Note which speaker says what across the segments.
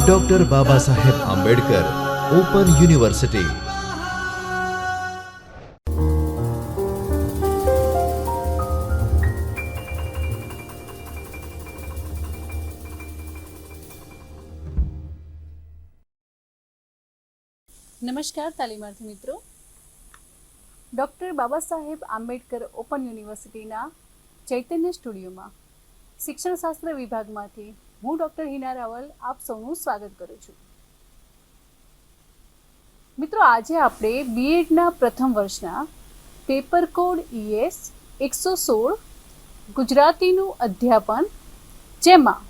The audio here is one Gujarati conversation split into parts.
Speaker 1: Doctor Baba Saheb Ambedkar open university.
Speaker 2: નમસ્કાર તાલીમાર્થી મિત્રો. ડૉક્ટર બાબા સાહેબ આંબેડકર ઓપન યુનિવર્સિટીના ચૈતન્ય સ્ટુડિયોમાં શિક્ષણશાસ્ત્ર વિભાગમાંથી હું ડૉક્ટર હિના રાવલ આપ સૌનું સ્વાગત કરું છું. મિત્રો, આજે આપણે બીએડના પ્રથમ વર્ષના પેપર કોડ ES 116 ગુજરાતીનું અધ્યાપન, જેમાં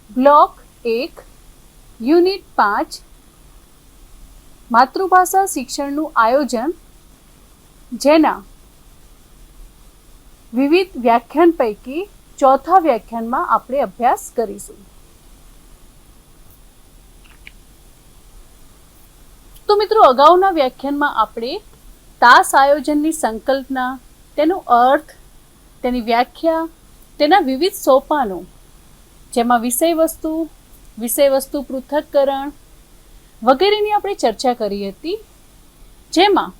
Speaker 2: બ્લોક 1 યુનિટ 5 માતૃભાષા શિક્ષણનું આયોજન, જેના વિવિધ વ્યાખ્યાન પૈકી ચોથા વ્યાખ્યાનમાં આપણે અભ્યાસ કરીશું. તો મિત્રો, અગાઉના વ્યાખ્યાનમાં આપણે તાસ આયોજનની સંકલ્પના, તેનો અર્થ, તેની વ્યાખ્યા, તેના વિવિધ સોપાનો, જેમાં વિષય વસ્તુ પૃથક્કરણ વગેરેની આપણે ચર્ચા કરી હતી. જેમાં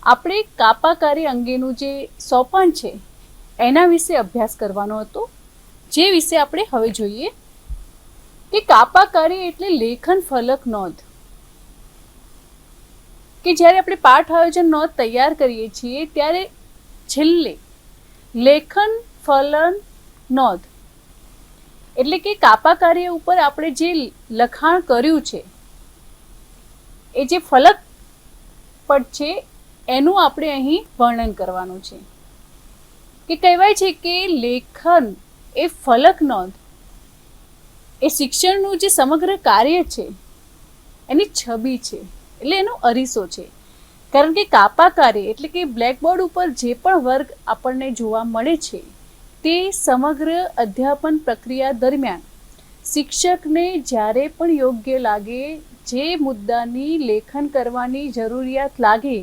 Speaker 2: આપણે કાપા કાર્ય અંગેનું જે સોપાન છે એના વિશે અભ્યાસ કરવાનો હતો. જે વિશે આપણે હવે જોઈએ કે કાપા કાર્ય એટલે લેખન ફલક નોંધ. કે જ્યારે આપણે પાઠ આયોજન નોંધ તૈયાર કરીએ છીએ ત્યારે છેલ્લે લેખન ફલન નોંધ એટલે કે કાપા કાર્ય ઉપર આપણે જે લખાણ કર્યું છે, એ જે ફલક પટ છે એનું આપણે અહીં વર્ણન કરવાનું છે. કે કહેવાય છે કે લેખન એ ફલક નોંધ એ શિક્ષણનું જે સમગ્ર કાર્ય છે એની છબી છે, એટલે એનો અરીસો છે. કારણ કે કાપા કાર્ય એટલે કે બ્લેકબોર્ડ ઉપર જે પણ વર્ગ આપણને જોવા મળે છે તે સમગ્ર અધ્યાપન પ્રક્રિયા દરમિયાન શિક્ષકને જ્યારે પણ યોગ્ય લાગે, જે મુદ્દાની લેખન કરવાની જરૂરિયાત લાગે,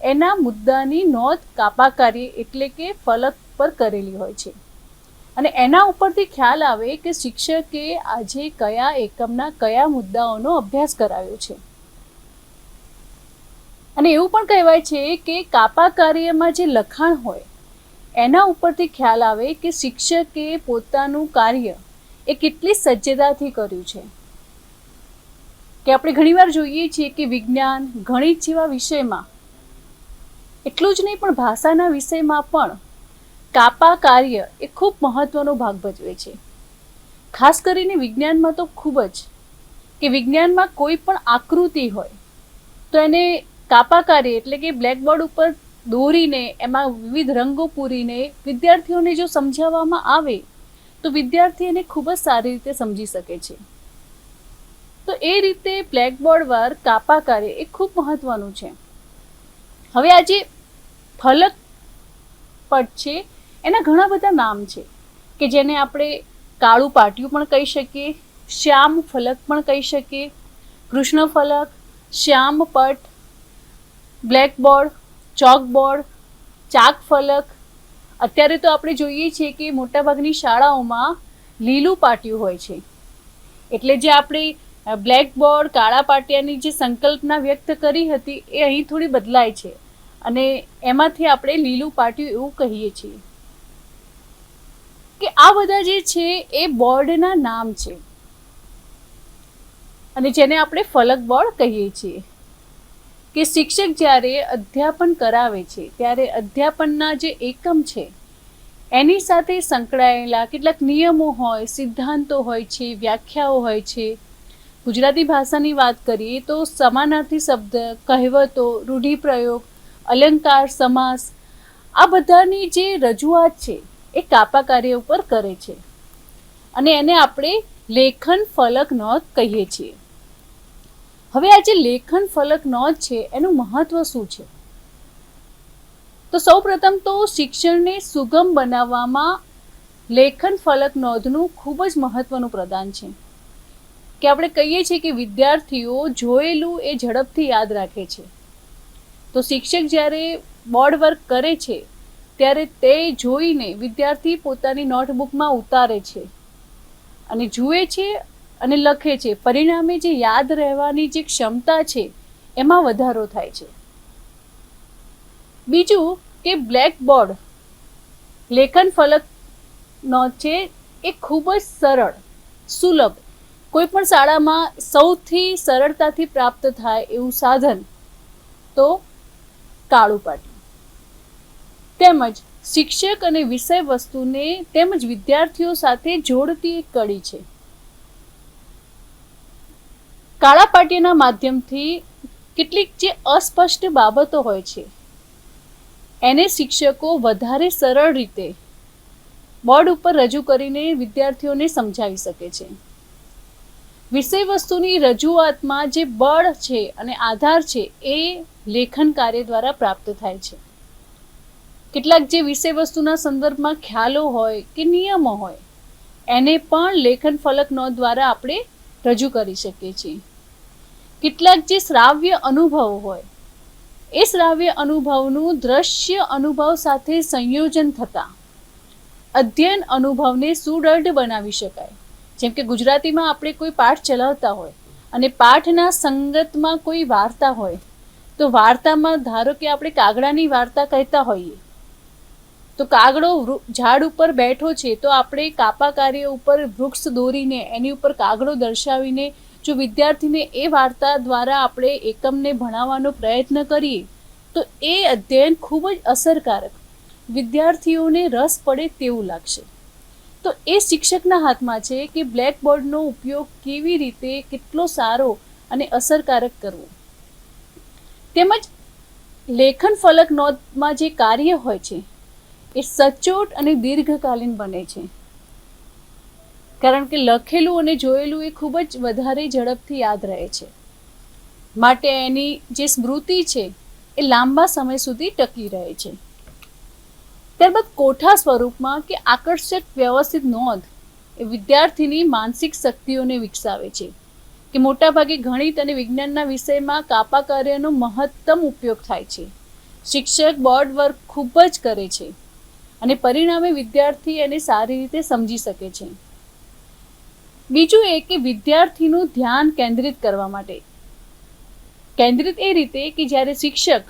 Speaker 2: એના મુદ્દાની નોંધ કાપા કાર્ય એટલે કે ફલક પર કરેલી હોય છે. અને એના ઉપરથી ખ્યાલ આવે કે શિક્ષકે આજે કયા એકમના કયા મુદ્દાઓનો અભ્યાસ કરાવ્યો છે. અને એવું પણ કહેવાય છે કે કાપા કાર્યમાં જે લખાણ હોય એના ઉપરથી ખ્યાલ આવે કે શિક્ષકે પોતાનું કાર્ય એ કેટલી સજ્જતાથી કર્યું છે. કે આપણે ઘણીવાર જોઈએ છીએ કે વિજ્ઞાન, ગણિત જેવા વિષયમાં, એટલું જ નહીં પણ ભાષાના વિષયમાં પણ કાપા કાર્ય એ ખૂબ મહત્વનો ભાગ ભજવે છે. ખાસ કરીને વિજ્ઞાનમાં તો ખૂબ જ, કે વિજ્ઞાનમાં કોઈ પણ આકૃતિ હોય તો એને કાપા કાર્ય એટલે કે બ્લેકબોર્ડ ઉપર દોરીને એમાં વિવિધ રંગો પૂરીને વિદ્યાર્થીઓને જો સમજાવવામાં આવે તો વિદ્યાર્થી એને ખૂબ જ સારી રીતે સમજી શકે છે. તો એ રીતે બ્લેકબોર્ડ પર કાપા કાર્ય એ ખૂબ મહત્વનું છે. હવે આ જે ફલક પટ છે એના ઘણા બધા નામ છે, કે જેને આપણે કાળું પાટિયું પણ કહી શકીએ, શ્યામ ફલક પણ કહી શકીએ, કૃષ્ણ ફલક, શ્યામ પટ, બ્લેકબોર્ડ, ચોકબોર્ડ, ચાક ફલક. અત્યારે તો આપણે જોઈએ છીએ કે મોટાભાગની શાળાઓમાં લીલું પાટિયું હોય છે. એટલે જે આપણે બ્લેકબોર્ડ, કાળા પાટિયાની જે સંકલ્પના વ્યક્ત કરી હતી એ અહીં થોડી બદલાય છે અને એમાંથી આપણે લીલું પાટિયું એવું કહીએ છીએ. કે આ બધા જે છે એ બોર્ડના નામ છે અને જેને આપણે ફલક બોર્ડ કહીએ છીએ. કે શિક્ષક જ્યારે અધ્યાપન કરાવે છે ત્યારે અધ્યાપનના જે એકમ છે એની સાથે સંકળાયેલા કેટલાક નિયમો હોય, સિદ્ધાંતો હોય છે, વ્યાખ્યાઓ હોય છે. ગુજરાતી ભાષાની વાત કરીએ તો સમાનાર્થી શબ્દ, કહેવતો, રૂઢિપ્રયોગ, અલંકાર, સમાસ, આ બધાની જે રજૂઆત છે એ કાપા કાર્ય ઉપર કરે છે અને એને આપણે લેખન ફલક નોંધ કહીએ છીએ. હવે આ જે લેખન ફલક નોંધ છે એનું મહત્વ શું છે? તો સૌપ્રથમ તો શિક્ષણને સુગમ બનાવવામાં લેખન ફલક નોંધનું ખૂબ જ મહત્વનું પ્રદાન છે. કે આપણે કહીએ છીએ કે વિદ્યાર્થીઓ જોયેલું એ ઝડપથી યાદ રાખે છે. તો શિક્ષક જ્યારે બોર્ડ વર્ક કરે છે ત્યારે તે જોઈને વિદ્યાર્થી પોતાની નોટબુકમાં ઉતારે છે અને જુએ છે અને લખે છે, પરિણામે જે યાદ રહેવાની જે ક્ષમતા છે એમાં વધારો થાય છે. બીજું કે બ્લેકબોર્ડ લેખન ફલકનો છે એ ખૂબ જ સરળ, સુલભ, કોઈ પણ શાળામાં સૌથી સરળતાથી પ્રાપ્ત થાય એવું સાધન તો કાળું પાટિયું. તેમજ શિક્ષક અને વિષય વસ્તુને તેમજ વિદ્યાર્થીઓ સાથે જોડતી એક કડી છે. કાળા પાટિયાના માધ્યમથી કેટલીક જે અસ્પષ્ટ બાબતો હોય છે એને શિક્ષકો વધારે સરળ રીતે બોર્ડ ઉપર રજૂ કરીને વિદ્યાર્થીઓને સમજાવી શકે છે. વિષય વસ્તુની રજૂઆતમાં જે બળ છે અને આધાર છે એ લેખન કાર્ય દ્વારા પ્રાપ્ત થાય છે. કેટલાક જે વિષય વસ્તુના સંદર્ભમાં ખ્યાલો હોય કે નિયમો હોય એને પણ લેખન ફલક નોંધ દ્વારા આપણે રજૂ કરી શકીએ છીએ. કેટલાક જે શ્રાવ્ય અનુભવો હોય એ શ્રાવ્ય અનુભવનું દ્રશ્ય અનુભવ સાથે સંયોજન થતાં અધ્યયન અનુભવને સુદૃઢ બનાવી શકાય. જેમ કે ગુજરાતીમાં આપણે કોઈ પાઠ ચલાવતા હોય અને પાઠના સંગતમાં કોઈ વાર્તા હોય તો વાર્તામાં ધારો કે આપણે કાગડાની વાર્તા કહેતા હોઈએ તો કાગડો ઝાડ ઉપર બેઠો છે તો આપણે કાપા કાર્ય ઉપર વૃક્ષ દોરીને એની ઉપર કાગડો દર્શાવીને જો વિદ્યાર્થીને એ વાર્તા દ્વારા આપણે એકમને ભણાવવાનો પ્રયત્ન કરીએ તો એ અધ્યયન ખૂબ જ અસરકારક, વિદ્યાર્થીઓને રસ પડે તેવું લાગશે. તો એ શિક્ષકના હાથમાં છે કે બ્લેકબોર્ડનો ઉપયોગ કેવી રીતે કેટલો સારો અને અસરકારક કરવો. તેમજ લેખન ફલક નોંધમાં જે કાર્ય હોય છે એ સચોટ અને દીર્ઘકાલીન બને છે. કારણ કે લખેલું અને જોયેલું એ ખૂબ જ વધારે ઝડપથી યાદ રહે છે, માટે એની જે સ્મૃતિ છે એ લાંબા સમય સુધી ટકી રહે છે. ત્યારબાદ કોઠા સ્વરૂપમાં કે આકર્ષક વ્યવસ્થિત નોંધ એ વિદ્યાર્થીની માનસિક શક્તિઓને વિકસાવે છે. કે મોટાભાગે ગણિત અને વિજ્ઞાનના વિષયમાં કાપા કાર્યનો મહત્તમ ઉપયોગ થાય છે. શિક્ષક બોર્ડ વર્ક ખૂબ જ કરે છે અને પરિણામે વિદ્યાર્થી એને સારી રીતે સમજી શકે છે. બીજું એ કે વિદ્યાર્થીનું ધ્યાન કેન્દ્રિત કરવા માટે, કેન્દ્રિત એ રીતે કે જ્યારે શિક્ષક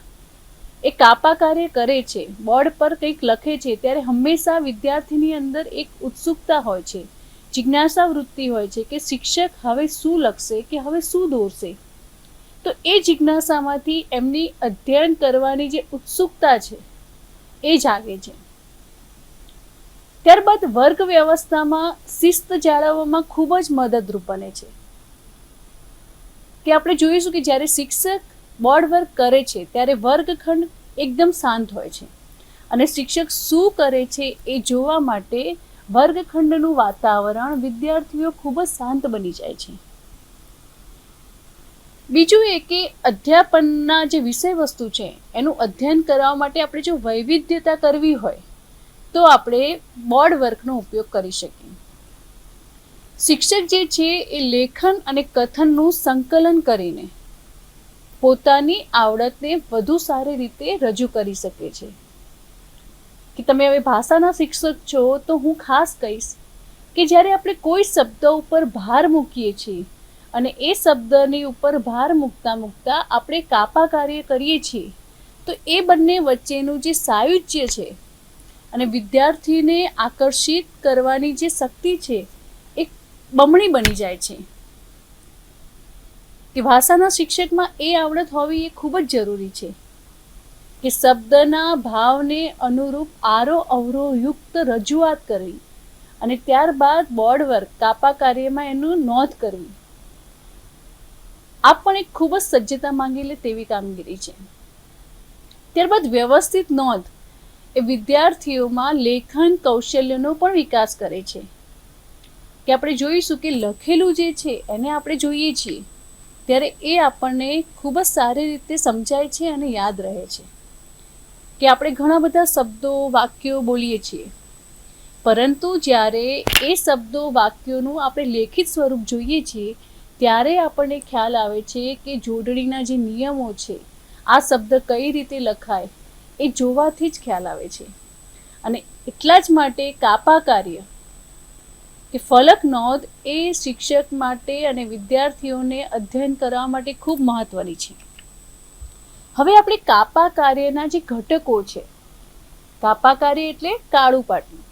Speaker 2: એ કાપા કાર્ય કરે છે, બોર્ડ પર કંઈક લખે છે ત્યારે હંમેશા વિદ્યાર્થીની અંદર એક ઉત્સુકતા હોય છે, જિજ્ઞાસા વૃત્તિ હોય છે કે શિક્ષક હવે શું લખશે કે હવે શું દોરશે. તો એ જિજ્ઞાસામાંથી એમની અધ્યયન કરવાની જે ઉત્સુકતા છે એ જાગે છે. ત્યારબાદ વર્ગ વ્યવસ્થામાં શિસ્ત જાળવવામાં ખૂબ જ મદદરૂપ બને છે. કે આપણે જોઈશું કે જ્યારે શિક્ષક બોર્ડ વર્ક કરે છે ત્યારે વર્ગખંડ એકદમ શાંત હોય છે અને શિક્ષક શું કરે છે એ જોવા માટે વર્ગખંડનું વાતાવરણ વિદ્યાર્થીઓ ખૂબ જ શાંત બની જાય છે. બીજું એ કે અધ્યાપનના જે વિષય વસ્તુ છે એનું અધ્યયન કરવા માટે આપણે જો વૈવિધ્યતા કરવી હોય તો આપણે બોર્ડ વર્કનો ઉપયોગ કરી શકીએ. શિક્ષક જે છે એ લેખન અને કથનનું સંકલન કરીને પોતાની આવડતને વધુ સારી રીતે રજૂ કરી શકે છે. કે તમે હવે ભાષાના શિક્ષક છો તો હું ખાસ કહીશ કે જ્યારે આપણે કોઈ શબ્દ ઉપર ભાર મૂકીએ છીએ અને એ શબ્દની ઉપર ભાર મૂકતા મૂકતા આપણે કાપા કાર્ય કરીએ છીએ તો એ બંને વચ્ચેનું જે સાયુજ્ય છે અને વિદ્યાર્થીને આકર્ષિત કરવાની જે શક્તિ છે એ બમણી બની જાય છે. કે ભાષાના શિક્ષકમાં એ આવડત હોવી એ ખૂબ જ જરૂરી છે કે શબ્દના ભાવને અનુરૂપ આરો અવરો યુક્ત રજૂઆત કરવી અને ત્યારબાદ બોર્ડ વર્ક કાપા કાર્યમાં એનું નોંધ કરવી આ પણ એક ખૂબ જ સજ્જતા માંગી લે તેવી કામગીરી છે. ત્યારબાદ વ્યવસ્થિત નોંધ એ વિદ્યાર્થીઓમાં લેખન કૌશલ્યનો પણ વિકાસ કરે છે. કે આપણે જોઈશું કે લખેલું જે છે એને આપણે જોઈએ છીએ ત્યારે એ આપણને ખૂબ જ સારી રીતે સમજાય છે અને યાદ રહે છે. કે આપણે ઘણા બધા શબ્દો વાક્યો બોલીએ છીએ પરંતુ જ્યારે એ શબ્દો વાક્યોનું આપણે લેખિત સ્વરૂપ જોઈએ છીએ ત્યારે આપણને ખ્યાલ આવે છે કે જોડણીના જે નિયમો છે, આ શબ્દ કઈ રીતે લખાય એ જોવાથી જ ખ્યાલ આવે છે. અને એટલા જ માટે કાપા કાર્ય કે ફલક નોંધ એ શિક્ષક માટે અને વિદ્યાર્થીઓને અધ્યયન કરવા માટે ખૂબ મહત્વની છે. હવે આપણે કાપા કાર્યના જે ઘટકો છે, કાપા કાર્ય એટલે કાળું પાટિયું.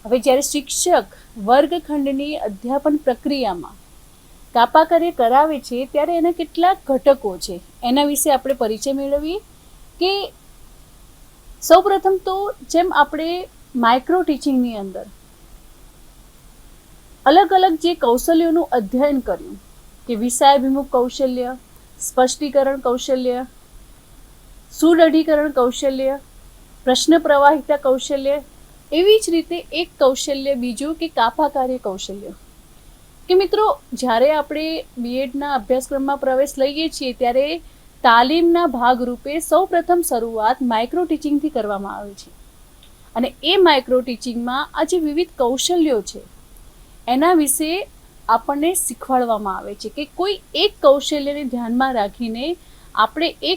Speaker 2: હવે જ્યારે શિક્ષક વર્ગખંડની અધ્યાપન પ્રક્રિયામાં કાપા કાર્ય કરાવે છે ત્યારે એના કેટલાક ઘટકો છે એના વિશે આપણે પરિચય મેળવીએ. કે સૌપ્રથમ તો જેમ આપણે માઇક્રો ટીચિંગની અંદર અલગ અલગ જે કૌશલ્યોનું અધ્યયન કર્યું કે વિષયાભિમુખ કૌશલ્ય, સ્પષ્ટીકરણ કૌશલ્ય, સુદઢીકરણ કૌશલ્ય, પ્રશ્ન પ્રવાહિતા કૌશલ્ય, એવી જ રીતે એક કૌશલ્ય બીજું કે કાપા કાર્ય કૌશલ્ય. કે મિત્રો, જ્યારે આપણે બીએડના અભ્યાસક્રમમાં પ્રવેશ લઈએ છીએ ત્યારે તાલીમના ભાગરૂપે સૌપ્રથમ શરૂઆત માઇક્રો ટીચિંગથી કરવામાં આવે છે. અને એ માઇક્રો ટીચિંગમાં આ જે વિવિધ કૌશલ્યો છે એના વિશે આપણને શીખવાડવામાં આવે છે કે કોઈ એક કૌશલ્યને ધ્યાનમાં રાખીને આપણે એ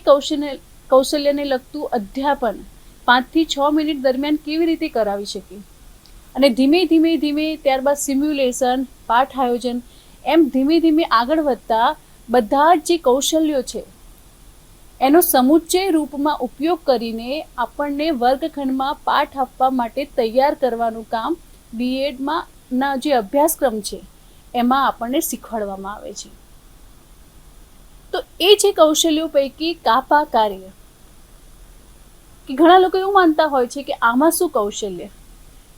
Speaker 2: કૌશલ્યને લગતું અધ્યાપન 5 થી 6 મિનિટ દરમિયાન કેવી રીતે કરાવી શકીએ. અને ધીમે ધીમે ત્યારબાદ સિમ્યુલેશન, પાઠ આયોજન, એમ ધીમે આગળ વધતા બધા જ જે કૌશલ્યો છે એનો સમુચ્ચય રૂપમાં ઉપયોગ કરીને આપણને વર્ગખંડમાં પાઠ આપવા માટે તૈયાર કરવાનું કામ બીએડમાં ના જે અભ્યાસક્રમ છે એમાં આપણને શીખવાડવામાં આવે છે. તો એ જે કૌશલ્યો પૈકી કાપા કાર્ય, કે ઘણા લોકો એવું માનતા હોય છે કે આમાં શું કૌશલ્ય,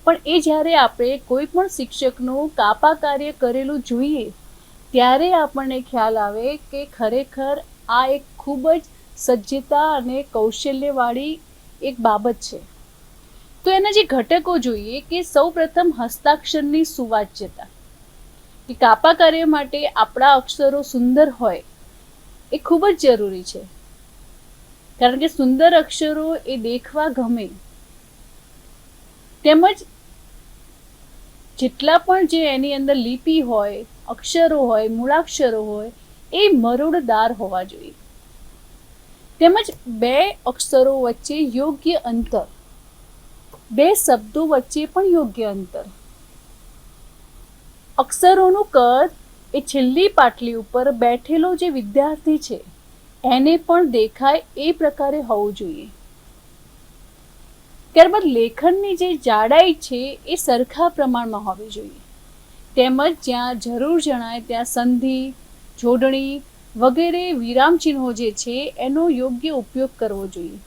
Speaker 2: પણ એ જ્યારે આપણે કોઈ પણ શિક્ષકનું કાપા કાર્ય કરેલું જોઈએ ત્યારે આપણને ખ્યાલ આવે કે ખરેખર આ એક ખૂબ જ સજ્જતા અને કૌશલ્યવાળી એક બાબત છે. તો એના જે ઘટકો જોઈએ કે સૌપ્રથમ હસ્તાક્ષરની સુવાચ્યતા. કે કાપા કાર્ય માટે આપણા અક્ષરો સુંદર હોય એ ખૂબ જ જરૂરી છે, કારણ કે સુંદર અક્ષરો એ દેખવા ગમે, તેમજ જેટલા પણ જે એની અંદર લિપિ હોય, અક્ષરો હોય, મૂળાક્ષરો હોય એ મરોડદાર હોવા જોઈએ. તેમજ બે અક્ષરો વચ્ચે યોગ્ય અંતર, બે શબ્દો વચ્ચે પણ યોગ્ય અંતર, અક્ષરોનું કદ એ છેલ્લી પાટલી ઉપર બેઠેલો જે વિદ્યાર્થી છે એને પણ દેખાય એ પ્રકારે હોવું જોઈએ. ત્યારબાદ લેખનની જે જાડાઈ છે એ સરખા પ્રમાણમાં હોવી જોઈએ. તેમજ જ્યાં જરૂર જણાય ત્યાં સંધિ, જોડણી વગેરે વિરામ ચિહ્નો જે છે એનો યોગ્ય ઉપયોગ કરવો જોઈએ.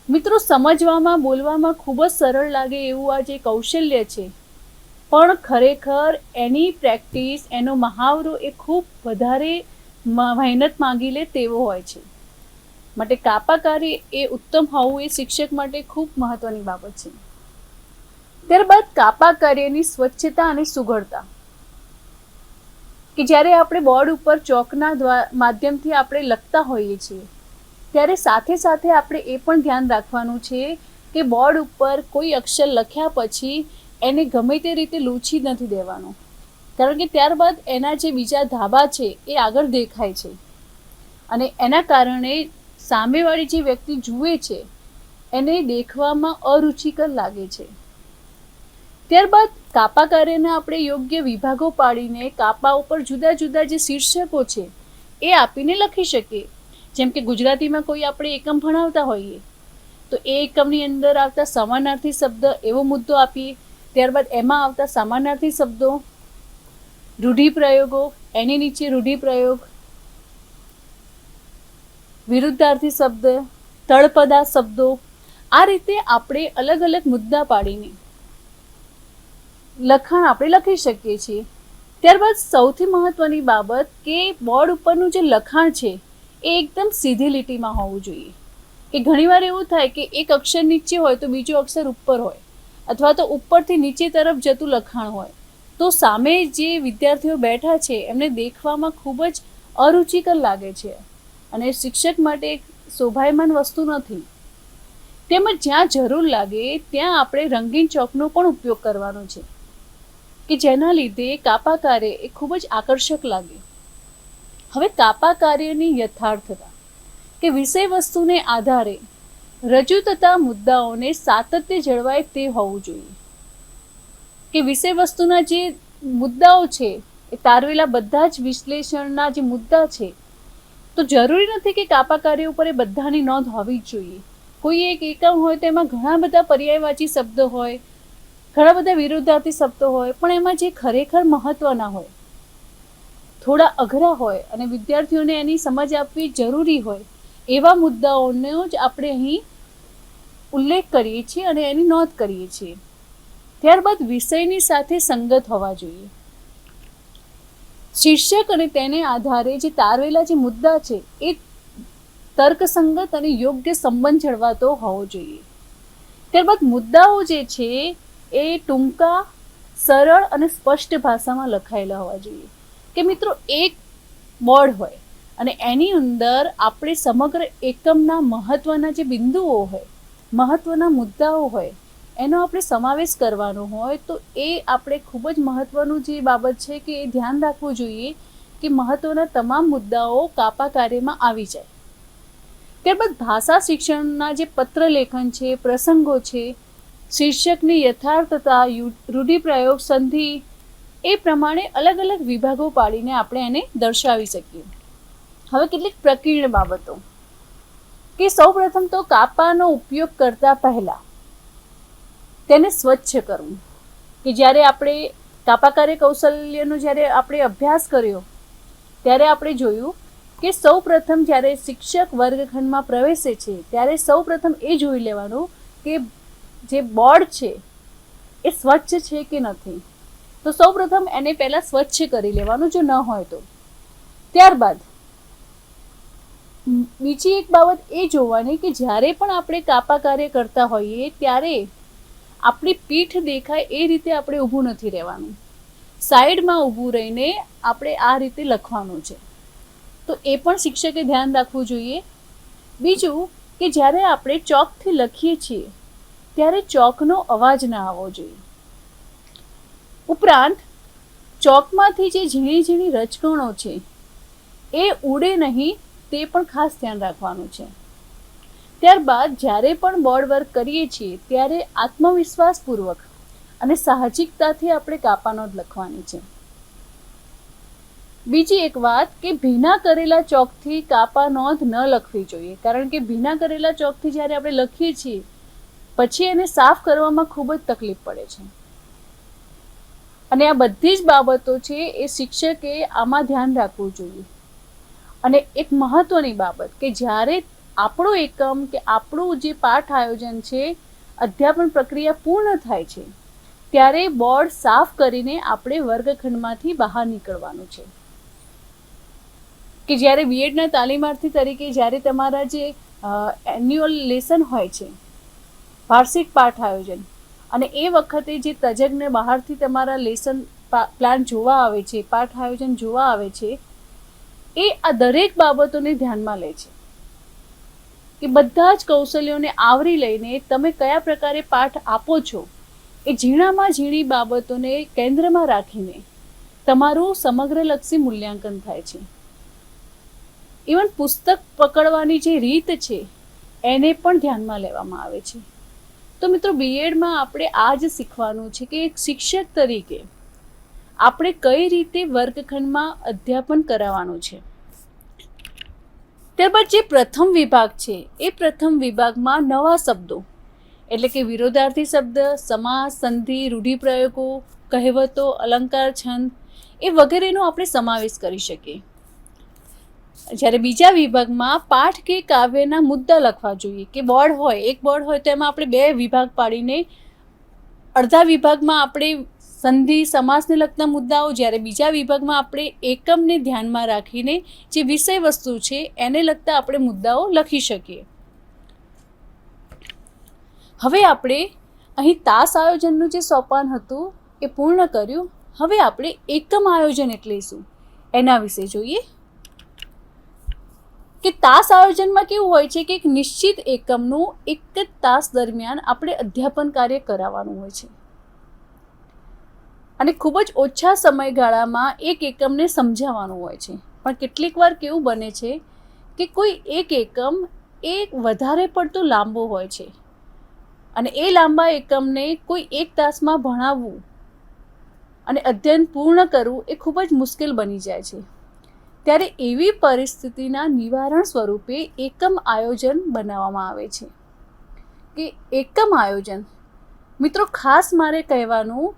Speaker 2: મિત્રો, સમજવામાં, બોલવામાં ખૂબ જ સરળ લાગે એવું આ જે કૌશલ્ય છે, પણ ખરેખર એની પ્રેક્ટિસ, એનો મહાવરો એ ખૂબ વધારે મહેનત માંગી લે તેવો હોય છે. માટે કાપા કાર્ય એ ઉત્તમ હોવું એ શિક્ષક માટે ખૂબ મહત્વની બાબત છે. ત્યારબાદ કાપા કાર્યની સ્વચ્છતા અને સુઘડતા. કે જ્યારે આપણે બોર્ડ ઉપર ચોકના માધ્યમથી આપણે લખતા હોઈએ છીએ ત્યારે સાથે સાથે આપણે એ પણ ધ્યાન રાખવાનું છે કે બોર્ડ ઉપર કોઈ અક્ષર લખ્યા પછી એને ગમે તે રીતે લૂછી નથી દેવાનું, કારણ કે ત્યારબાદ એના જે બીજા ધાબા છે એ આગળ દેખાય છે અને એના કારણે સામેવાળી જે વ્યક્તિ જુએ છે એને દેખવામાં અરુચિકર લાગે છે. ત્યારબાદ કાપા કાર્યના આપણે યોગ્ય વિભાગો પાડીને કાપા ઉપર જુદા જુદા જે શીર્ષકો છે એ આપીને લખી શકીએ. જેમ કે ગુજરાતીમાં કોઈ આપણે એકમ ભણાવતા હોઈએ તો એ એકમની અંદર આવતા સમાનાર્થી શબ્દ એવો મુદ્દો આપીએ. ત્યારબાદ એમાં આવતા સમાનાર્થી શબ્દો, રૂઢિપ્રયોગો, એની નીચે રૂઢિપ્રયોગ, વિરુદ્ધાર્થી શબ્દ, તળપદા શબ્દો, આ રીતે આપણે અલગ અલગ મુદ્દા પાડીને લખાણ આપણે લખી શકીએ છીએ. ત્યારબાદ સૌથી મહત્વની બાબત કે બોર્ડ ઉપરનું જે લખાણ છે એ એકદમ સીધી લીટીમાં હોવું જોઈએ. કે ઘણીવાર એવું થાય કે એક અક્ષર નીચે હોય તો બીજો અક્ષર ઉપર હોય, અથવા તો ઉપરથી નીચે તરફ જતું લખાણ હોય, તો સામે જે વિદ્યાર્થીઓ બેઠા છે એમને દેખવામાં ખૂબ જ અરુચિકર લાગે છે અને શિક્ષક માટે એક શોભાયમાન વસ્તુ નથી. તેમજ જ્યાં જરૂર લાગે ત્યાં આપણે રંગીન ચોકનો પણ ઉપયોગ કરવાનો છે કે જેના લીધે કાપા કાર્ય એ ખૂબ જ આકર્ષક લાગે. હવે કાપા કાર્યની યથાર્થતા કે વિષય વસ્તુને આધારે રજૂ થતા મુદ્દાઓને સાતત્ય જળવાય તે હોવું જોઈએ. કે વિષય વસ્તુના જે મુદ્દાઓ છે એ તારવેલા બધા જ વિશ્લેષણના જે મુદ્દા છે, તો જરૂરી નથી કે કાપા કાર્ય ઉપર એ બધાની નોંધ હોવી જ જોઈએ. કોઈ એક એકમ હોય તો એમાં ઘણા બધા પર્યાયવાચી શબ્દો હોય, ઘણા બધા વિરુદ્ધાર્થી શબ્દો હોય, પણ એમાં જે ખરેખર મહત્વના હોય, થોડા અઘરા હોય અને વિદ્યાર્થીઓને એની સમજ આપવી જરૂરી હોય, એવા મુદ્દાઓનો જ આપણે અહીં ઉલ્લેખ કરીએ છીએ અને એની નોંધ કરીએ છીએ. ત્યારબાદ વિષયની સાથે સંગત હોવા જોઈએ. શીર્ષક અને તેને આધારે જે તારવેલા જે મુદ્દા છે એ તર્કસંગત અને યોગ્ય સંબંધ જળવાતો હોવો જોઈએ. ત્યારબાદ મુદ્દાઓ જે છે એ ટૂંકા, સરળ અને સ્પષ્ટ ભાષામાં લખાયેલા હોવા જોઈએ. કે મિત્રો, એક બોર્ડ હોય અને એની અંદર આપણે સમગ્ર એકમના મહત્વના જે બિંદુઓ હોય, મહત્વના મુદ્દાઓ હોય, એનો આપણે સમાવેશ કરવાનો હોય, તો એ આપણે ખૂબ જ મહત્વનું જે બાબત છે કે એ ધ્યાન રાખવું જોઈએ કે મહત્વના તમામ મુદ્દાઓ કાપા કાર્યમાં આવી જાય. ત્યારબાદ ભાષા શિક્ષણના જે પત્ર લેખન છે, પ્રસંગો છે, શીર્ષકની યથાર્થતા, રૂઢિપ્રયોગ, સંધિ, એ પ્રમાણે અલગ અલગ વિભાગો પાડીને આપણે એને દર્શાવી શકીએ. હવે કેટલીક પ્રકીર્ણ બાબતો કે સૌપ્રથમ તો કાપાનો ઉપયોગ કરતા પહેલા તેને સ્વચ્છ કરવું. કે જ્યારે આપણે કાપા કાર્ય કૌશલ્યનો જ્યારે આપણે અભ્યાસ કર્યો ત્યારે આપણે જોયું કે સૌપ્રથમ જ્યારે શિક્ષક વર્ગખંડમાં પ્રવેશે છે ત્યારે સૌપ્રથમ એ જોઈ લેવાનું કે જે બોર્ડ છે એ સ્વચ્છ છે કે નથી. તો સૌપ્રથમ એને પહેલાં સ્વચ્છ કરી લેવાનું, જો ન હોય તો. ત્યારબાદ બીજી એક બાબત એ જોવાની કે જ્યારે પણ આપણે કાપા કાર્ય કરતા હોઈએ ત્યારે આપણી પીઠ દેખાય એ રીતે આપણે ઊભું નથી રહેવાનું. સાઈડમાં ઊભું રહીને આપણે આ રીતે લખવાનું છે. તો એ પણ શિક્ષકે ધ્યાન રાખવું જોઈએ. બીજું કે જ્યારે આપણે ચોકથી લખીએ છીએ ત્યારે ચોકનો અવાજ ના આવવો જોઈએ. ઉપરાંત ચોકમાંથી જે ઝીણી ઝીણી રચકણો છે એ ઉડે નહીં, તે પણ ખાસ ધ્યાન રાખવાનું છે. ત્યારબાદ જ્યારે પણ બોર્ડ વર્ક કરીએ છીએ ત્યારે આત્મવિશ્વાસપૂર્વક અને સાહજિકતાથી આપણે કાપા નોંધ લખવાની છે. બીજી એક વાત કે ભીના કરેલા ચોકથી કાપા નોંધ ન લખવી જોઈએ, કારણ કે ભીના કરેલા ચોકથી જ્યારે આપણે લખીએ છીએ પછી એને સાફ કરવામાં ખૂબ જ તકલીફ પડે છે. અને આ બધી જ બાબતો છે એ શિક્ષકે આમાં ધ્યાન રાખવું જોઈએ. અને એક મહત્વની બાબત કે જ્યારે આપણો એકમ કે આપણું જે પાઠ આયોજન છે, અધ્યાપન પ્રક્રિયા પૂર્ણ થાય છે ત્યારે બોર્ડ સાફ કરીને આપણે વર્ગખંડમાંથી બહાર નીકળવાનું છે. કે જ્યારે બીએડના તાલીમાર્થી તરીકે જ્યારે તમારા જે એન્યુઅલ લેસન હોય છે, વાર્ષિક પાઠ આયોજન, અને એ વખતે જે તજજ્ઞ બહારથી તમારા લેસન પ્લાન જોવા આવે છે, પાઠ આયોજન જોવા આવે છે, એ આ દરેક બાબતોને ધ્યાનમાં લે છે કે બધા જ કૌશલ્યોને આવરી લઈને તમે કયા પ્રકારે પાઠ આપો છો, એ ઝીણામાં ઝીણી બાબતોને કેન્દ્રમાં રાખીને તમારું સમગ્રલક્ષી મૂલ્યાંકન થાય છે. ઇવન પુસ્તક પકડવાની જે રીત છે એને પણ ધ્યાનમાં લેવામાં આવે છે. તો મિત્રો, બીએડમાં આપણે આ જ શીખવાનું છે કે એક શિક્ષક તરીકે આપણે કઈ રીતે વર્ગખંડમાં અધ્યાપન કરાવવાનું છે. ત્યારબાદ જે પ્રથમ વિભાગ છે એ પ્રથમ વિભાગમાં નવા શબ્દો એટલે કે વિરોધાર્થી શબ્દ, સમાસ, સંધિ, રૂઢિપ્રયોગો, કહેવતો, અલંકાર, છંદ એ વગેરેનો આપણે સમાવેશ કરી શકીએ. જ્યારે બીજા વિભાગમાં પાઠ કે કાવ્યના મુદ્દા લખવા જોઈએ. કે બોર્ડ હોય, એક બોર્ડ હોય તો એમાં આપણે બે વિભાગ પાડીને અડધા વિભાગમાં આપણે સંધિ, સમાસને લગતા મુદ્દાઓ, જ્યારે બીજા વિભાગમાં આપણે એકમને ધ્યાનમાં રાખીને જે વિષય વસ્તુ છે એને લગતા આપણે મુદ્દાઓ લખી શકીએ. હવે આપણે અહીં તાસ આયોજનનું જે સોપાન હતું એ પૂર્ણ કર્યું. હવે આપણે એકમ આયોજન એટલે શું એના વિશે જોઈએ. કે તાસ આયોજનમાં કેવું હોય છે કે એક નિશ્ચિત એકમનું એક જ તાસ દરમિયાન આપણે અધ્યાપન કાર્ય કરાવવાનું હોય છે અને ખૂબ જ ઓછા સમયગાળામાં એક એકમને સમજાવવાનું હોય છે. પણ કેટલીક વાર કેવું બને છે કે કોઈ એક એકમ એ વધારે પડતો લાંબો હોય છે અને એ લાંબા એકમને કોઈ એક તાસમાં ભણાવવું અને અધ્યયન પૂર્ણ કરવું એ ખૂબ જ મુશ્કેલ બની જાય છે. ત્યારે એવી પરિસ્થિતિના નિવારણ સ્વરૂપે એકમ આયોજન બનાવવામાં આવે છે. કે એકમ આયોજન, મિત્રો ખાસ મારે કહેવાનું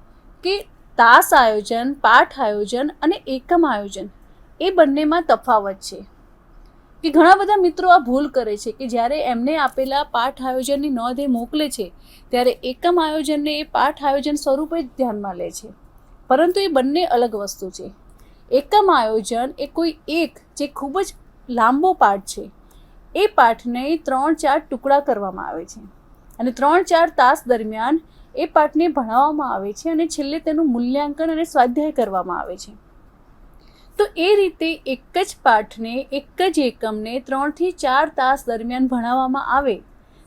Speaker 2: કે તાસ આયોજન, પાઠ આયોજન અને એકમ આયોજન એ બંનેમાં તફાવત છે. કે ઘણા બધા મિત્રો આ ભૂલ કરે છે કે જ્યારે એમને આપેલા પાઠ આયોજનની નોંધ એ મોકલે છે ત્યારે એકમ આયોજનને એ પાઠ આયોજન સ્વરૂપે જ ધ્યાનમાં લે છે, પરંતુ એ બંને અલગ વસ્તુ છે. એકમ આયોજન એ કોઈ એક જે ખૂબ જ લાંબો પાઠ છે એ પાઠને 3-4 ટુકડા કરવામાં આવે છે અને 3-4 તાસ દરમિયાન એ પાઠને ભણાવવામાં આવે છે અને છેલ્લે તેનું મૂલ્યાંકન અને સ્વાધ્યાય કરવામાં આવે છે. તો એ રીતે એક જ પાઠને, એક જ એકમને 3-4 તાસ દરમિયાન ભણાવવામાં આવે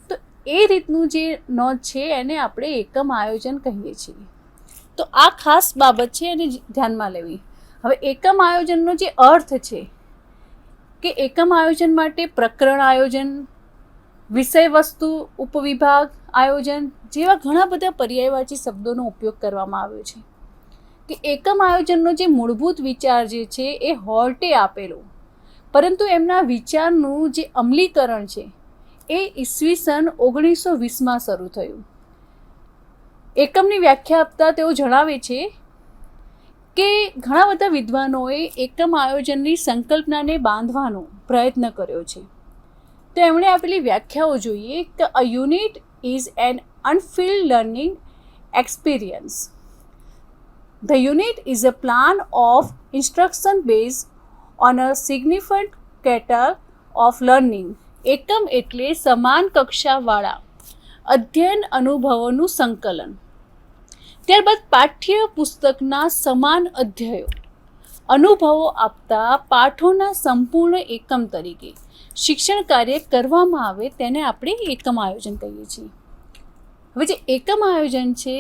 Speaker 2: તો એ રીતનું જે નોંધ છે એને આપણે એકમ આયોજન કહીએ છીએ. તો આ ખાસ બાબત છે અને ધ્યાનમાં લેવી. હવે એકમ આયોજનનો જે અર્થ છે કે એકમ આયોજન માટે પ્રકરણ આયોજન, વિષય વસ્તુ ઉપવિભાગ આયોજન જેવા ઘણા બધા પર્યાયવાચી શબ્દોનો ઉપયોગ કરવામાં આવ્યો છે. કે એકમ આયોજનનો જે મૂળભૂત વિચાર જે છે એ હોર્ટે આપેલો, પરંતુ એમના વિચારનું જે અમલીકરણ છે એ ઈસવીસન 1920માં શરૂ થયું. એકમની વ્યાખ્યા આપતા તેઓ જણાવે છે કે ઘણા બધા વિદ્વાનોએ એકમ આયોજનની સંકલ્પનાને બાંધવાનો પ્રયત્ન કર્યો છે. તો એમણે આપેલી વ્યાખ્યાઓ જોઈએ કે a unit is an unfilled learning experience. The unit is a plan of instruction based on a significant catalog of learning. એકમ એટલે સમાન કક્ષાવાળા અધ્યયન અનુભવોનું સંકલન. ત્યારબાદ પાઠ્ય પુસ્તકના સમાન અધ્યાયો અનુભવો આપતા પાઠોના સંપૂર્ણ એકમ તરીકે શિક્ષણ કાર્ય કરવામાં આવે તેને આપણે એકમ આયોજન કહીએ છીએ. હવે જે એકમ આયોજન છે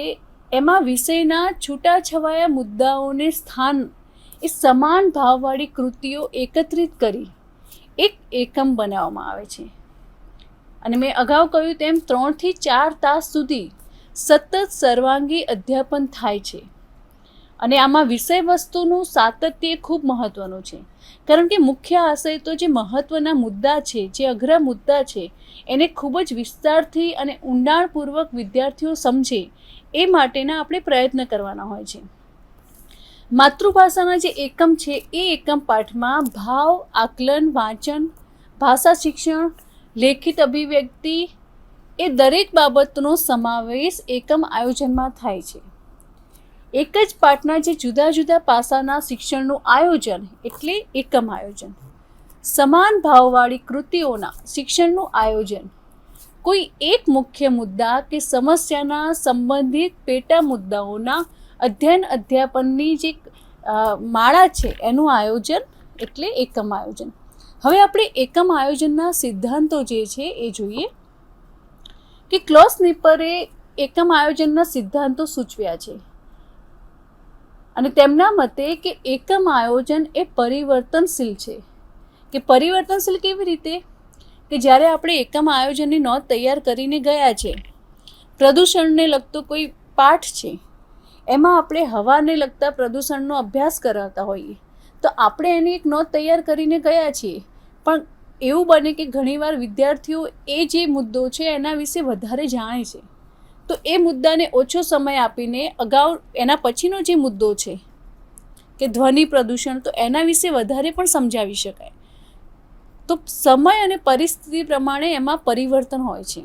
Speaker 2: એમાં વિષયના છૂટાછવાયા મુદ્દાઓને સ્થાન એ સમાન ભાવવાળી કૃતિઓ એકત્રિત કરી એક એકમ બનાવવામાં આવે છે. અને મેં અગાઉ કહ્યું તેમ 3-4 તાસ સુધી સતત સર્વાંગી અધ્યાપન થાય છે. અને આમાં વિષય વસ્તુનું સાતત્ય ખૂબ મહત્ત્વનું છે, કારણ કે મુખ્ય આશય તો જે મહત્ત્વના મુદ્દા છે, જે અઘરા મુદ્દા છે એને ખૂબ જ વિસ્તારથી અને ઊંડાણપૂર્વક વિદ્યાર્થીઓ સમજે એ માટેના આપણે પ્રયત્ન કરવાના હોય છે. માતૃભાષાના જે એકમ છે એ એકમ પાઠમાં ભાવ, આકલન, વાંચન, ભાષા શિક્ષણ, લેખિત અભિવ્યક્તિ એ દરેક બાબતનો સમાવેશ એકમ આયોજનમાં થાય છે. એક જ પાઠના જે જુદા જુદા પાસાના શિક્ષણનું આયોજન એટલે એકમ આયોજન. સમાન ભાવવાળી કૃતિઓના શિક્ષણનું આયોજન કોઈ એક મુખ્ય મુદ્દા કે સમસ્યાના સંબંધિત પેટા મુદ્દાઓના અધ્યયન અધ્યાપનની જે માળા છે એનું આયોજન એટલે એકમ આયોજન. હવે આપણે એકમ આયોજનના સિદ્ધાંતો જે છે એ જોઈએ કે ક્લોસ નિપરે એકમ આયોજનના સિદ્ધાંતો સૂચવ્યા છે અને તેમના મતે કે એકમ આયોજન એ પરિવર્તનશીલ છે. કે પરિવર્તનશીલ કેવી રીતે? કે જ્યારે આપણે એકમ આયોજનની નોંધ તૈયાર કરીને ગયા છે, પ્રદૂષણને લગતો કોઈ પાઠ છે, એમાં આપણે હવાને લગતા પ્રદૂષણનો અભ્યાસ કરાવતા હોઈએ તો આપણે એની એક નોંધ તૈયાર કરીને ગયા છીએ, પણ એવું બને કે ઘણીવાર વિદ્યાર્થીઓ એ જે મુદ્દો છે એના વિશે વધારે જાણે છે, તો એ મુદ્દાને ઓછો સમય આપીને અગાઉ એના પછીનો જે મુદ્દો છે કે ધ્વનિ પ્રદૂષણ, તો એના વિશે વધારે પણ સમજાવી શકાય. તો સમય અને પરિસ્થિતિ પ્રમાણે એમાં પરિવર્તન હોય છે.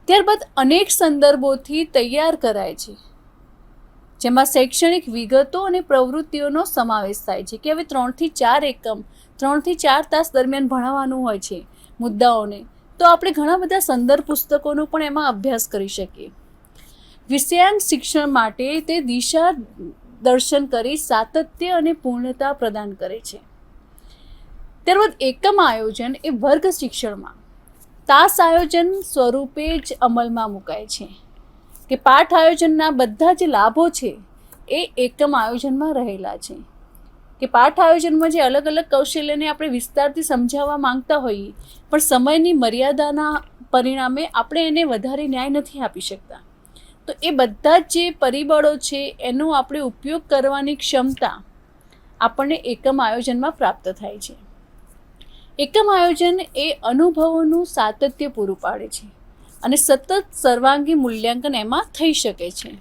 Speaker 2: ત્યારબાદ અનેક સંદર્ભોથી તૈયાર કરાય છે, જેમાં શૈક્ષણિક વિગતો અને પ્રવૃત્તિઓનો સમાવેશ થાય છે. કે હવે 3-4 એકમ 3-4 તાસ દરમિયાન ભણાવવાનું હોય છે મુદ્દાઓને, તો આપણે ઘણા બધા સંદર્ભ પુસ્તકોનો પણ એમાં અભ્યાસ કરી શકીએ. વિષયાંક શિક્ષણ માટે તે દિશા દર્શન કરી સાતત્ય અને પૂર્ણતા પ્રદાન કરે છે. ત્યારબાદ એકમ આયોજન એ વર્ગ શિક્ષણમાં તાસ આયોજન સ્વરૂપે જ અમલમાં મુકાય છે. કે પાઠ આયોજનના બધા જે લાભો છે એ એકમ આયોજનમાં રહેલા છે. કે પાઠ આયોજનમાં જે અલગ અલગ કૌશલ્યને આપણે વિસ્તારથી સમજાવવા માંગતા હોઈએ, પણ સમયની મર્યાદાના પરિણામે આપણે એને વધારે ન્યાય નથી આપી શકતા, તો એ બધા જ જે પરિબળો છે એનો આપણે ઉપયોગ કરવાની ક્ષમતા આપણને એકમ આયોજનમાં પ્રાપ્ત થાય છે. એકમ આયોજન એ અનુભવોનું સાતત્ય પૂરું પાડે છે અને સતત સર્વાંગી મૂલ્યાંકન એમાં થઈ શકે છે.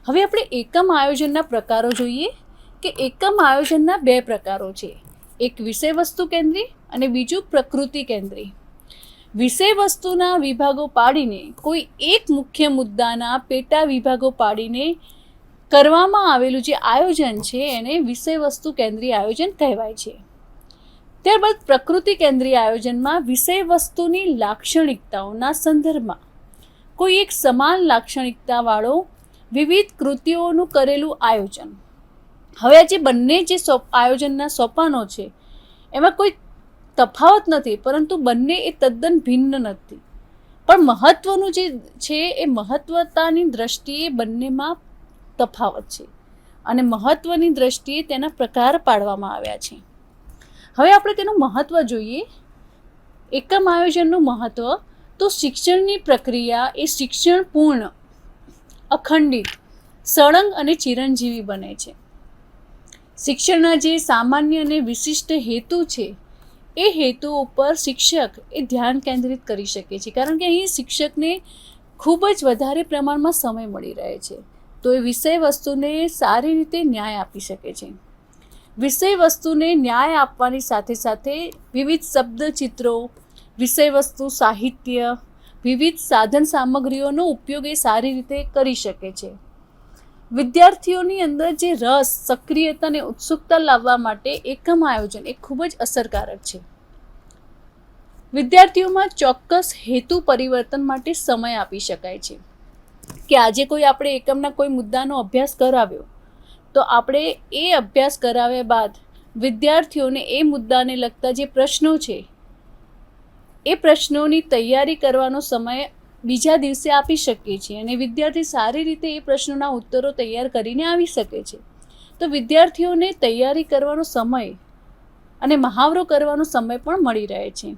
Speaker 2: હવે આપણે એકમ આયોજનના પ્રકારો જોઈએ કે એકમ આયોજનના 2 પ્રકારો છે. એક વિષય વસ્તુ કેન્દ્રી અને બીજું પ્રકૃતિ કેન્દ્રી. વિષય વસ્તુના વિભાગો પાડીને કોઈ એક મુખ્ય મુદ્દાના પેટા વિભાગો પાડીને કરવામાં આવેલું જે આયોજન છે એને વિષય વસ્તુ કેન્દ્રી આયોજન કહેવાય છે. ત્યારબાદ પ્રકૃતિ કેન્દ્રીય આયોજનમાં વિષય વસ્તુની લાક્ષણિકતાઓના સંદર્ભમાં કોઈ એક સમાન લાક્ષણિકતાવાળો વિવિધ કૃતિઓનું કરેલું આયોજન. હવે આ જે બંને જે આયોજનના સોપાનો છે એમાં કોઈ તફાવત નથી, પરંતુ બંને એ તદ્દન ભિન્ન નથી, પણ મહત્વનું જે છે એ મહત્વતાની દ્રષ્ટિએ બંનેમાં તફાવત છે અને મહત્વની દ્રષ્ટિએ તેના પ્રકાર પાડવામાં આવ્યા છે. હવે આપણે તેનું મહત્વ જોઈએ. એકમ આયોજનનું મહત્વ તો શિક્ષણની પ્રક્રિયા એ શિક્ષણ પૂર્ણ, અખંડિત, સળંગ અને ચિરંજીવી બને છે. શિક્ષણના જે સામાન્ય અને વિશિષ્ટ હેતુ છે એ હેતુ ઉપર શિક્ષક એ ધ્યાન કેન્દ્રિત કરી શકે છે, કારણ કે અહીં શિક્ષકને ખૂબ જ વધારે પ્રમાણમાં સમય મળી રહે છે, તો એ વિષય વસ્તુને સારી રીતે ન્યાય આપી શકે છે. વિષય વસ્તુને ન્યાય આપવાની સાથે સાથે વિવિધ શબ્દચિત્રો, વિષય વસ્તુ સાહિત્ય, વિવિધ સાધન સામગ્રીઓનો ઉપયોગ એ સારી રીતે કરી શકે છે. વિદ્યાર્થીઓની અંદર જે રસ, સક્રિયતા અને ઉત્સુકતા લાવવા માટે એકમ આયોજન એ ખૂબ જ અસરકારક છે. વિદ્યાર્થીઓમાં ચોક્કસ હેતુ પરિવર્તન માટે સમય આપી શકાય છે કે આજે કોઈ આપણે એકમના કોઈ મુદ્દાનો અભ્યાસ કરાવ્યો, તો આપણે એ અભ્યાસ કરાવ્યા બાદ વિદ્યાર્થીઓને એ મુદ્દાને લગતા જે પ્રશ્નો છે એ પ્રશ્નોની તૈયારી કરવાનો સમય બીજા દિવસે આપી શકીએ છીએ અને વિદ્યાર્થી સારી રીતે એ પ્રશ્નોના ઉત્તરો તૈયાર કરીને આવી શકે છે. તો વિદ્યાર્થીઓને તૈયારી કરવાનો સમય અને મહાવરો કરવાનો સમય પણ મળી રહે છે.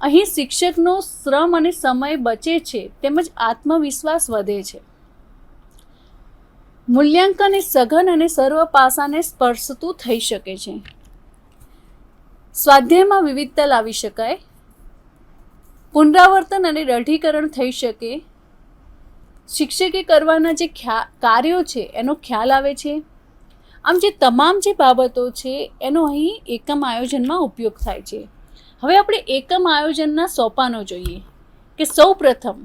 Speaker 2: અહીં શિક્ષકનો શ્રમ અને સમય બચે છે, તેમજ આત્મવિશ્વાસ વધે છે. મૂલ્યાંકન એ સઘન અને સર્વ પાસાને સ્પર્શતું થઈ શકે છે. સ્વાધ્યાયમાં વિવિધતા લાવી શકાય, પુનરાવર્તન અને દઢીકરણ થઈ શકે, શિક્ષકે કરવાના જે કાર્યો છે એનો ખ્યાલ આવે છે. આમ જે તમામ જે બાબતો છે એનો અહીં એકમ આયોજનમાં ઉપયોગ થાય છે. હવે આપણે એકમ આયોજનના સોપાનો જોઈએ કે સૌ પ્રથમ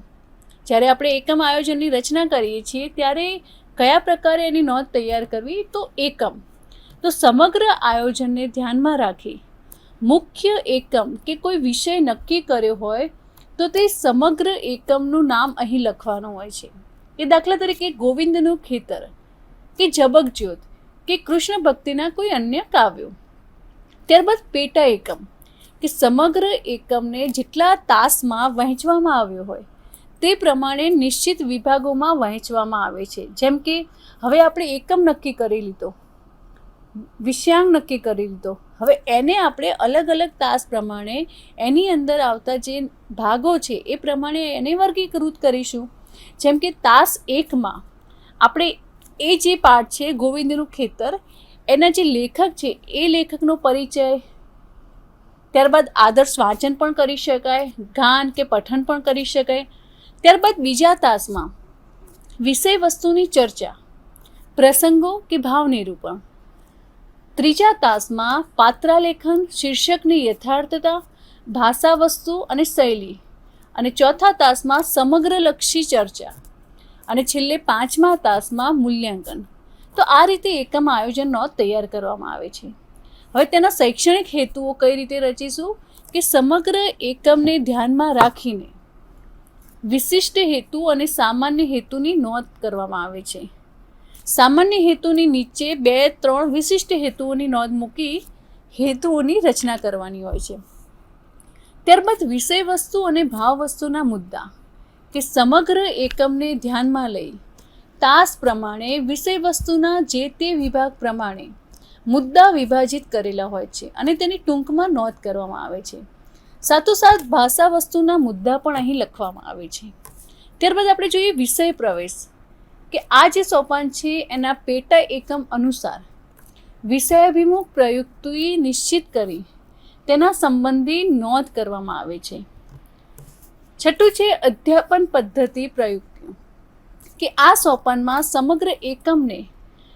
Speaker 2: જ્યારે આપણે એકમ આયોજનની રચના કરીએ છીએ ત્યારે કયા પ્રકારે એની નોંધ તૈયાર કરવી. તો એકમ, તો સમગ્ર આયોજનને ધ્યાનમાં રાખી મુખ્ય એકમ કે કોઈ વિષય નક્કી કર્યો હોય તો તે સમગ્ર એકમનું નામ અહીં લખવાનું હોય છે. કે દાખલા તરીકે ગોવિંદનું ખેતર કે જબકજ્યોત કે કૃષ્ણ ભક્તિના કોઈ અન્ય કાવ્યો. ત્યારબાદ પેટા એકમ કે સમગ્ર એકમને જેટલા તાસમાં વહેંચવામાં આવ્યો હોય તે પ્રમાણે નિશ્ચિત વિભાગોમાં વહેંચવામાં આવે છે. જેમ કે હવે આપણે એકમ નક્કી કરી લીધો, વિષયાંક નક્કી કરી લીધો, હવે એને આપણે અલગ અલગ તાસ પ્રમાણે એની અંદર આવતા જે ભાગો છે એ પ્રમાણે એને વર્ગીકૃત કરીશું. જેમ કે તાસ 1માં આપણે એ જે પાઠ છે ગોવિંદનું ખેતર, એના જે લેખક છે એ લેખકનો પરિચય, ત્યારબાદ આદર્શ વાંચન પણ કરી શકાય, ગાન કે પઠન પણ કરી શકાય. ત્યારબાદ બીજા તાસમાં વિષય વસ્તુની ચર્ચા, પ્રસંગો કે ભાવ નિરૂપણ. ત્રીજા તાસમાં પાત્રાલેખન, શીર્ષકની યથાર્થતા, ભાષા વસ્તુ અને શૈલી. અને ચોથા તાસમાં સમગ્રલક્ષી ચર્ચા. અને છેલ્લે 5મા તાસમાં મૂલ્યાંકન. તો આ રીતે એકમ આયોજન નોંધ તૈયાર કરવામાં આવે છે. હવે તેના શૈક્ષણિક હેતુઓ કઈ રીતે રચીશું કે સમગ્ર એકમને ધ્યાનમાં રાખીને વિશિષ્ટ હેતુ અને સામાન્ય હેતુની નોંધ કરવામાં આવે છે. સામાન્ય હેતુની નીચે 2-3 વિશિષ્ટ હેતુઓની નોંધ મૂકી હેતુઓની રચના કરવાની હોય છે. ત્યારબાદ વિષય વસ્તુ અને ભાવ વસ્તુના મુદ્દા કે સમગ્ર એકમને ધ્યાનમાં લઈ તાસ પ્રમાણે વિષય વસ્તુના જે તે વિભાગ પ્રમાણે મુદ્દા વિભાજિત કરેલા હોય છે અને તેની ટૂંકમાં નોંધ કરવામાં આવે છે. સાથોસાથ ભાષા વસ્તુના મુદ્દા પણ અહીં લખવામાં આવે છે. ત્યારબાદ આપણે જોઈએ વિષય પ્રવેશ, કે આ જે સોપાન છે એના પેટા એકમ અનુસાર વિષયાભિમુખ પ્રયુક્તિ નિશ્ચિત કરી તેના સંબંધી નોંધ કરવામાં આવે છે. છઠ્ઠું છે અધ્યાપન પદ્ધતિ પ્રયુક્તિઓ, કે આ સોપાનમાં સમગ્ર એકમને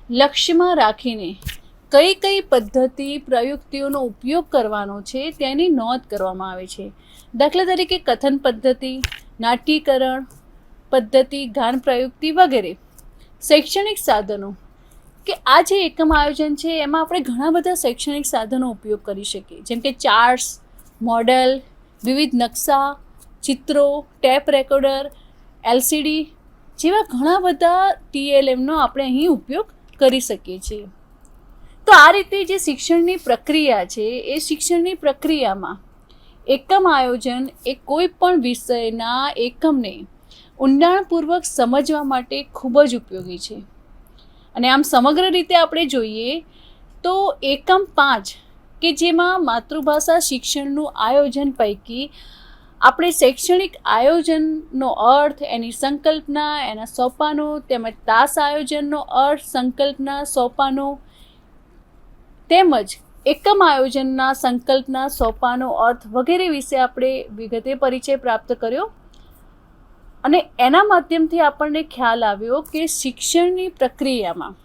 Speaker 2: લક્ષ્યમાં રાખીને કઈ કઈ પદ્ધતિ પ્રયુક્તિઓનો ઉપયોગ કરવાનો છે તેની નોંધ કરવામાં આવે છે. દાખલા તરીકે કથન પદ્ધતિ, નાટ્યકરણ પદ્ધતિ, ગાન પ્રયુક્તિ વગેરે. શૈક્ષણિક સાધનો, કે આ જે એકમ આયોજન છે એમાં આપણે ઘણા બધા શૈક્ષણિક સાધનો ઉપયોગ કરી શકીએ, જેમ કે ચાર્ટ્સ, મોડેલ, વિવિધ નકશા, ચિત્રો, ટેપ રેકોર્ડર, એલસીડી જેવા ઘણા બધા TLMનો આપણે અહીં ઉપયોગ કરી શકીએ છીએ. તો આ રીતે જે શિક્ષણની પ્રક્રિયા છે એ શિક્ષણની પ્રક્રિયામાં એકમ આયોજન એ કોઈ પણ વિષયના એકમને ઊંડાણપૂર્વક સમજવા માટે ખૂબ જ ઉપયોગી છે. અને આમ સમગ્ર રીતે આપણે જોઈએ તો એકમ 5, કે જેમાં માતૃભાષા શિક્ષણનું આયોજન પૈકી આપણે શૈક્ષણિક આયોજનનો અર્થ, એની સંકલ્પના, એના સોપાનો, તેમજ તાસ આયોજનનો અર્થ, સંકલ્પના, સોપાનો તેમજ એકમ આયોજનના સંકલ્પના, સોપાનો, અર્થ વગેરે વિશે આપણે વિગતે પરિચય પ્રાપ્ત કર્યો. અને એના માધ્યમથી આપણને ખ્યાલ આવ્યો કે શિક્ષણની પ્રક્રિયામાં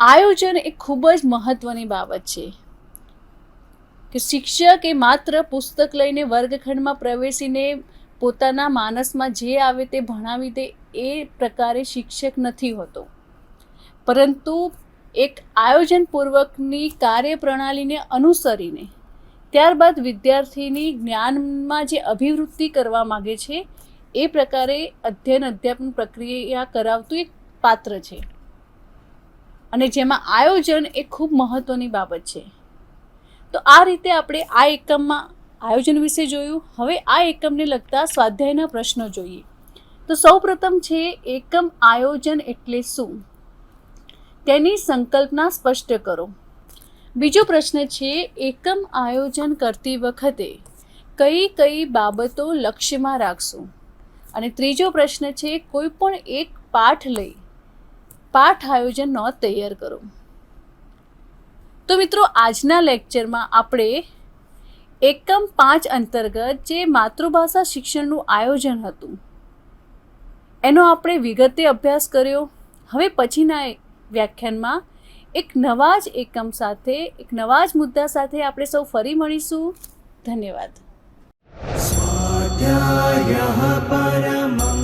Speaker 2: આયોજન એ ખૂબ જ મહત્ત્વની બાબત છે. કે શિક્ષક એ માત્ર પુસ્તક લઈને વર્ગખંડમાં પ્રવેશીને પોતાના માનસમાં જે આવે તે ભણાવી દે એ પ્રકારે શિક્ષક નથી હોતો, પરંતુ એક આયોજનપૂર્વકની કાર્યપ્રણાલીને અનુસરીને ત્યારબાદ વિદ્યાર્થીની જ્ઞાનમાં જે અભિવૃદ્ધિ કરવા માગે છે એ પ્રકારે અધ્યાપન પ્રક્રિયા કરાવતું એક પાત્ર છે. અને જેમાં આયોજન એ ખૂબ મહત્ત્વની બાબત છે. તો આ રીતે આપણે આ એકમમાં આયોજન વિશે જોયું. હવે આ એકમને લગતા સ્વાધ્યાયના પ્રશ્નો જોઈએ. તો સૌપ્રથમ છે એકમ આયોજન એટલે શું, તેની સંકલ્પના સ્પષ્ટ કરો. બીજો પ્રશ્ન છે એકમ આયોજન કરતી વખતે કઈ કઈ બાબતો લક્ષ્યમાં રાખશું. અને ત્રીજો પ્રશ્ન છે કોઈ પણ એક પાઠ લઈ પાઠ આયોજન નોંધ તૈયાર કરો. તો મિત્રો, આજના લેક્ચરમાં આપણે એકમ 5 અંતર્ગત જે માતૃભાષા શિક્ષણનું આયોજન હતું એનો આપણે વિગતે અભ્યાસ કર્યો. હવે પછીના વ્યાખ્યાનમાં એક નવા જ એકમ સાથે, એક નવા જ મુદ્દા સાથે આપણે સૌ ફરી મળીશું. ધન્યવાદ.
Speaker 3: स्वाध्यायः परमं